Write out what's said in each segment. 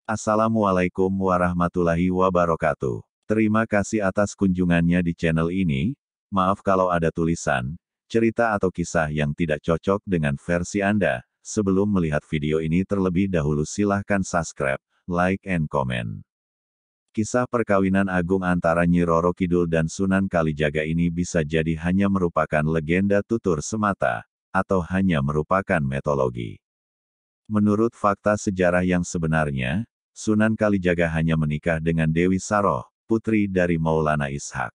Assalamualaikum warahmatullahi wabarakatuh. Terima kasih atas kunjungannya di channel ini. Maaf kalau ada tulisan, cerita atau kisah yang tidak cocok dengan versi Anda. Sebelum melihat video ini terlebih dahulu silahkan subscribe, like and comment. Kisah perkawinan agung antara Nyi Roro Kidul dan Sunan Kalijaga ini bisa jadi hanya merupakan legenda tutur semata, atau hanya merupakan mitologi. Menurut fakta sejarah yang sebenarnya, Sunan Kalijaga hanya menikah dengan Dewi Saroh, putri dari Maulana Ishak.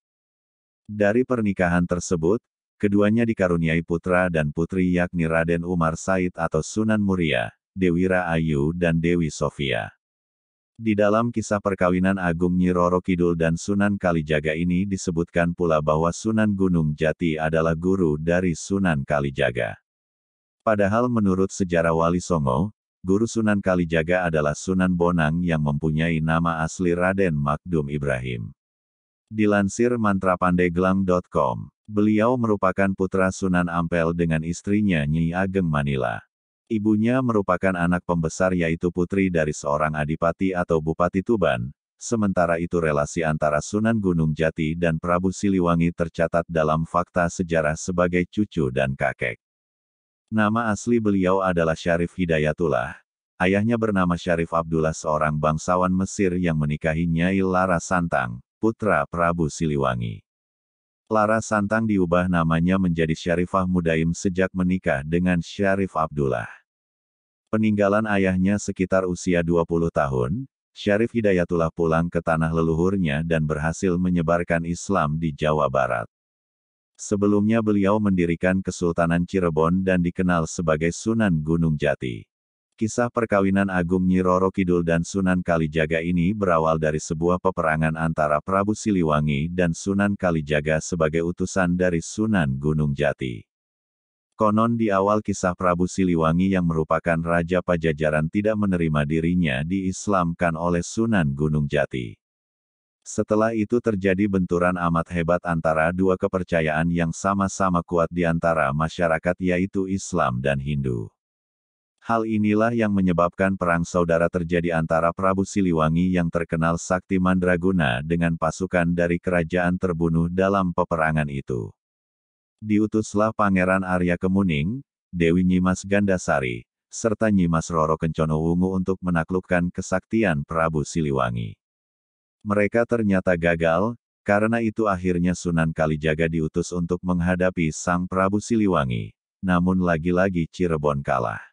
Dari pernikahan tersebut, keduanya dikaruniai putra dan putri yakni Raden Umar Said atau Sunan Muria, Dewi Raayu dan Dewi Sofia. Di dalam kisah perkawinan agung Nyi Roro Kidul dan Sunan Kalijaga ini disebutkan pula bahwa Sunan Gunung Jati adalah guru dari Sunan Kalijaga. Padahal menurut sejarah Wali Songo, guru Sunan Kalijaga adalah Sunan Bonang yang mempunyai nama asli Raden Makdum Ibrahim. Dilansir mantrapandeglang.com, beliau merupakan putra Sunan Ampel dengan istrinya Nyi Ageng Manila. Ibunya merupakan anak pembesar yaitu putri dari seorang adipati atau bupati Tuban, sementara itu relasi antara Sunan Gunung Jati dan Prabu Siliwangi tercatat dalam fakta sejarah sebagai cucu dan kakek. Nama asli beliau adalah Syarif Hidayatullah. Ayahnya bernama Syarif Abdullah seorang bangsawan Mesir yang menikahi Nyai Lara Santang, putra Prabu Siliwangi. Lara Santang diubah namanya menjadi Syarifah Mudaim sejak menikah dengan Syarif Abdullah. Peninggalan ayahnya sekitar usia 20 tahun, Syarif Hidayatullah pulang ke tanah leluhurnya dan berhasil menyebarkan Islam di Jawa Barat. Sebelumnya beliau mendirikan Kesultanan Cirebon dan dikenal sebagai Sunan Gunung Jati. Kisah perkawinan agung Nyi Roro Kidul dan Sunan Kalijaga ini berawal dari sebuah peperangan antara Prabu Siliwangi dan Sunan Kalijaga sebagai utusan dari Sunan Gunung Jati. Konon di awal kisah Prabu Siliwangi yang merupakan Raja Pajajaran tidak menerima dirinya diislamkan oleh Sunan Gunung Jati. Setelah itu terjadi benturan amat hebat antara dua kepercayaan yang sama-sama kuat di antara masyarakat yaitu Islam dan Hindu. Hal inilah yang menyebabkan perang saudara terjadi antara Prabu Siliwangi yang terkenal sakti mandraguna dengan pasukan dari kerajaan terbunuh dalam peperangan itu. Diutuslah Pangeran Arya Kemuning, Dewi Nyimas Gandasari, serta Nyimas Roro Kencono Wungu untuk menaklukkan kesaktian Prabu Siliwangi. Mereka ternyata gagal, karena itu akhirnya Sunan Kalijaga diutus untuk menghadapi Sang Prabu Siliwangi, namun lagi-lagi Cirebon kalah.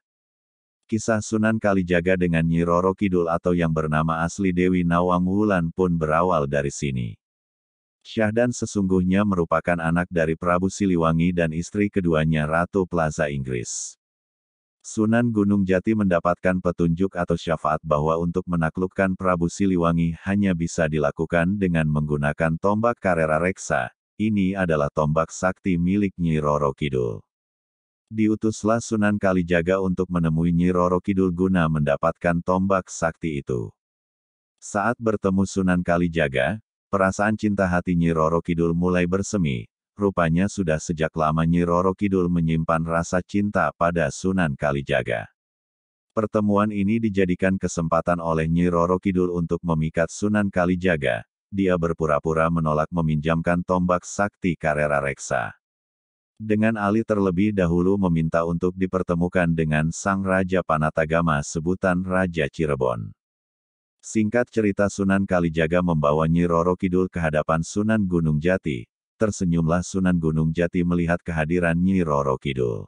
Kisah Sunan Kalijaga dengan Nyi Roro Kidul atau yang bernama asli Dewi Nawang Wulan pun berawal dari sini. Syahdan sesungguhnya merupakan anak dari Prabu Siliwangi dan istri keduanya Ratu Plaza Inggris. Sunan Gunung Jati mendapatkan petunjuk atau syafaat bahwa untuk menaklukkan Prabu Siliwangi hanya bisa dilakukan dengan menggunakan tombak Karera Reksa. Ini adalah tombak sakti milik Nyi Roro Kidul. Diutuslah Sunan Kalijaga untuk menemui Nyi Roro Kidul guna mendapatkan tombak sakti itu. Saat bertemu Sunan Kalijaga, perasaan cinta hati Nyi Roro Kidul mulai bersemi. Rupanya sudah sejak lama Nyi Roro Kidul menyimpan rasa cinta pada Sunan Kalijaga. Pertemuan ini dijadikan kesempatan oleh Nyi Roro Kidul untuk memikat Sunan Kalijaga. Dia berpura-pura menolak meminjamkan tombak sakti Karera Reksa. Dengan alih terlebih dahulu meminta untuk dipertemukan dengan Sang Raja Panatagama sebutan Raja Cirebon. Singkat cerita Sunan Kalijaga membawa Nyi Roro Kidul ke hadapan Sunan Gunung Jati. Tersenyumlah Sunan Gunung Jati melihat kehadiran Nyi Roro Kidul.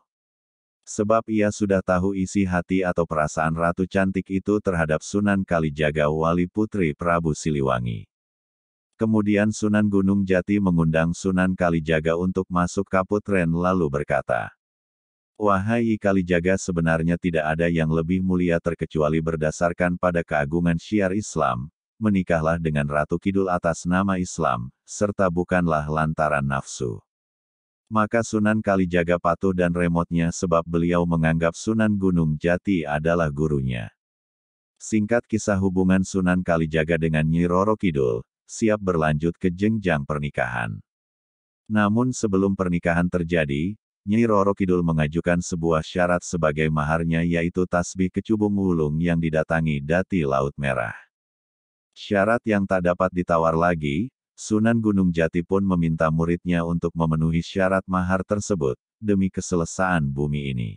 Sebab ia sudah tahu isi hati atau perasaan Ratu Cantik itu terhadap Sunan Kalijaga wali putri Prabu Siliwangi. Kemudian Sunan Gunung Jati mengundang Sunan Kalijaga untuk masuk kaputren lalu berkata, "Wahai Kalijaga sebenarnya tidak ada yang lebih mulia terkecuali berdasarkan pada keagungan syiar Islam. Menikahlah dengan Ratu Kidul atas nama Islam, serta bukanlah lantaran nafsu." Maka Sunan Kalijaga patuh dan remotnya sebab beliau menganggap Sunan Gunung Jati adalah gurunya. Singkat kisah hubungan Sunan Kalijaga dengan Nyi Roro Kidul, siap berlanjut ke jenjang pernikahan. Namun sebelum pernikahan terjadi, Nyi Roro Kidul mengajukan sebuah syarat sebagai maharnya, yaitu tasbih kecubung wulung yang didatangi Dati Laut Merah. Syarat yang tak dapat ditawar lagi, Sunan Gunung Jati pun meminta muridnya untuk memenuhi syarat mahar tersebut, demi keselesaan bumi ini.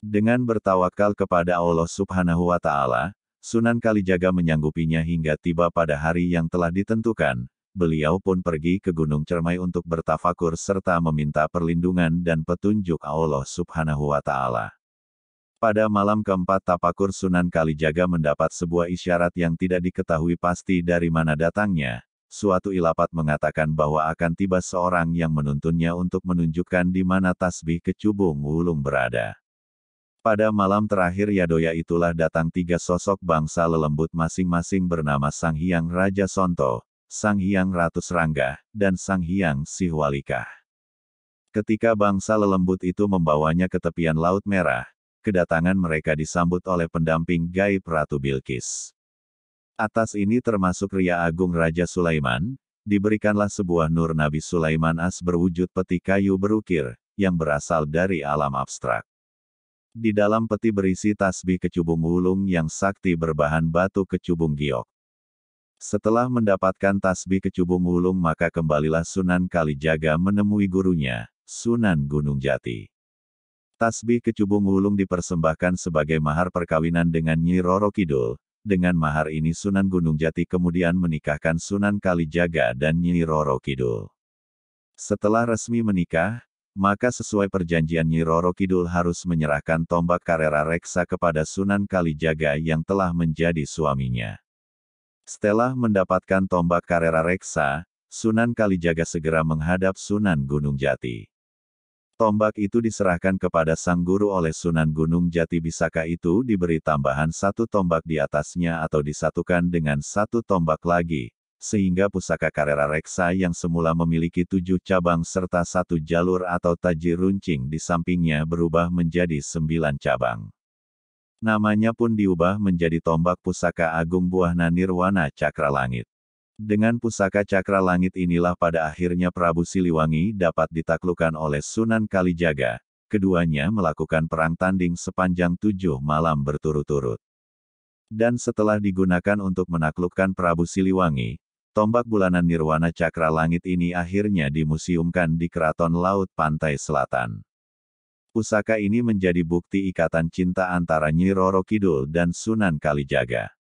Dengan bertawakal kepada Allah Subhanahu wa Ta'ala, Sunan Kalijaga menyanggupinya hingga tiba pada hari yang telah ditentukan. Beliau pun pergi ke Gunung Cermai untuk bertafakur serta meminta perlindungan dan petunjuk Allah Subhanahu wa Ta'ala. Pada malam keempat tapakur, Sunan Kalijaga mendapat sebuah isyarat yang tidak diketahui pasti dari mana datangnya. Suatu ilapat mengatakan bahwa akan tiba seorang yang menuntunnya untuk menunjukkan di mana tasbih kecubung wulung berada. Pada malam terakhir Yadoya itulah datang tiga sosok bangsa lelembut masing-masing bernama Sang Hyang Raja Sonto, Sang Hyang Ratu Serangga, dan Sang Hyang Sihwalikah. Ketika bangsa lelembut itu membawanya ke tepian Laut Merah, kedatangan mereka disambut oleh pendamping gaib Ratu Bilqis. Atas ini termasuk Ria Agung Raja Sulaiman, diberikanlah sebuah nur Nabi Sulaiman as berwujud peti kayu berukir, yang berasal dari alam abstrak. Di dalam peti berisi tasbih kecubung wulung yang sakti berbahan batu kecubung giok. Setelah mendapatkan tasbih kecubung wulung, maka kembalilah Sunan Kalijaga menemui gurunya, Sunan Gunung Jati. Tasbih kecubung wulung dipersembahkan sebagai mahar perkawinan dengan Nyi Roro Kidul. Dengan mahar ini Sunan Gunung Jati kemudian menikahkan Sunan Kalijaga dan Nyi Roro Kidul. Setelah resmi menikah, maka sesuai perjanjian Nyi Roro Kidul harus menyerahkan tombak Karera Reksa kepada Sunan Kalijaga yang telah menjadi suaminya. Setelah mendapatkan tombak Karera Reksa, Sunan Kalijaga segera menghadap Sunan Gunung Jati. Tombak itu diserahkan kepada sang guru oleh Sunan Gunung Jati. Bisakah itu diberi tambahan satu tombak di atasnya atau disatukan dengan satu tombak lagi, sehingga pusaka Karera Reksa yang semula memiliki 7 cabang serta 1 jalur atau taji runcing di sampingnya berubah menjadi 9 cabang. Namanya pun diubah menjadi tombak pusaka Agung Buahna Nirwana Cakra Langit. Dengan pusaka Cakra Langit inilah pada akhirnya Prabu Siliwangi dapat ditaklukkan oleh Sunan Kalijaga. Keduanya melakukan perang tanding sepanjang 7 malam berturut-turut. Dan setelah digunakan untuk menaklukkan Prabu Siliwangi, tombak bulanan Nirwana Cakra Langit ini akhirnya dimuseumkan di Keraton Laut Pantai Selatan. Pusaka ini menjadi bukti ikatan cinta antara Nyi Roro Kidul dan Sunan Kalijaga.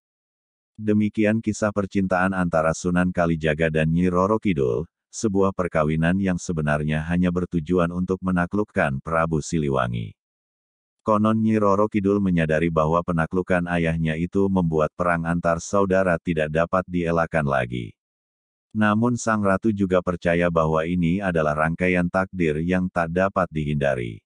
Demikian kisah percintaan antara Sunan Kalijaga dan Nyi Roro Kidul, sebuah perkawinan yang sebenarnya hanya bertujuan untuk menaklukkan Prabu Siliwangi. Konon Nyi Roro Kidul menyadari bahwa penaklukan ayahnya itu membuat perang antar saudara tidak dapat dielakkan lagi. Namun sang ratu juga percaya bahwa ini adalah rangkaian takdir yang tak dapat dihindari.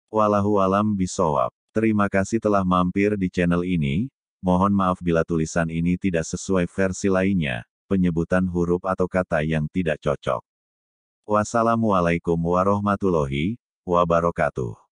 Wallahu alam bishawab. Terima kasih telah mampir di channel ini. Mohon maaf bila tulisan ini tidak sesuai versi lainnya, penyebutan huruf atau kata yang tidak cocok. Wassalamualaikum warahmatullahi wabarakatuh.